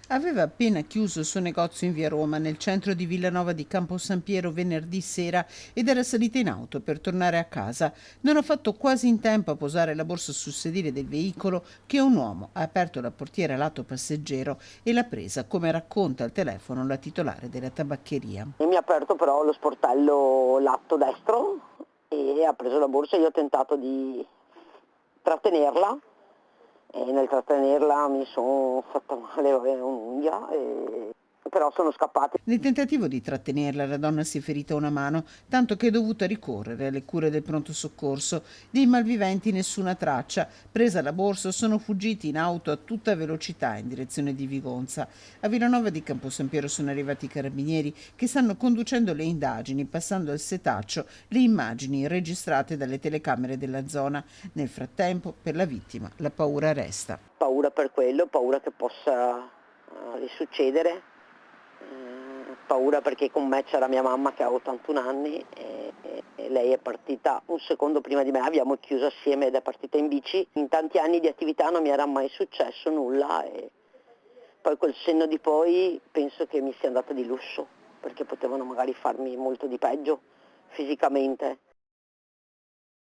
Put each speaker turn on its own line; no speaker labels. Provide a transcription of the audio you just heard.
Aveva appena chiuso il suo negozio in via Roma, nel centro di Villanova di Campo San Piero, venerdì sera ed era salita in auto per tornare a casa. Non ha fatto quasi in tempo a posare la borsa sul sedile del veicolo che un uomo ha aperto la portiera lato passeggero e l'ha presa, come racconta al telefono la titolare della tabaccheria.
E mi ha aperto però lo sportello lato destro e ha preso la borsa. Io ho tentato di trattenerla e nel trattenerla mi sono fatta male un'unghia, però sono scappati.
Nel tentativo di trattenerla, la donna si è ferita una mano, tanto che è dovuta ricorrere alle cure del pronto soccorso. Dei malviventi nessuna traccia. Presa la borsa, sono fuggiti in auto a tutta velocità in direzione di Vigonza. A Villanova di Campo San Piero sono arrivati i carabinieri che stanno conducendo le indagini, passando al setaccio le immagini registrate dalle telecamere della zona. Nel frattempo, per la vittima, la paura resta.
Paura per quello, paura che possa risuccedere. Paura perché con me c'era mia mamma che ha 81 anni e lei è partita un secondo prima di me, abbiamo chiuso assieme ed è partita in bici. In tanti anni di attività non mi era mai successo nulla e poi col senno di poi penso che mi sia andata di lusso perché potevano magari farmi molto di peggio fisicamente.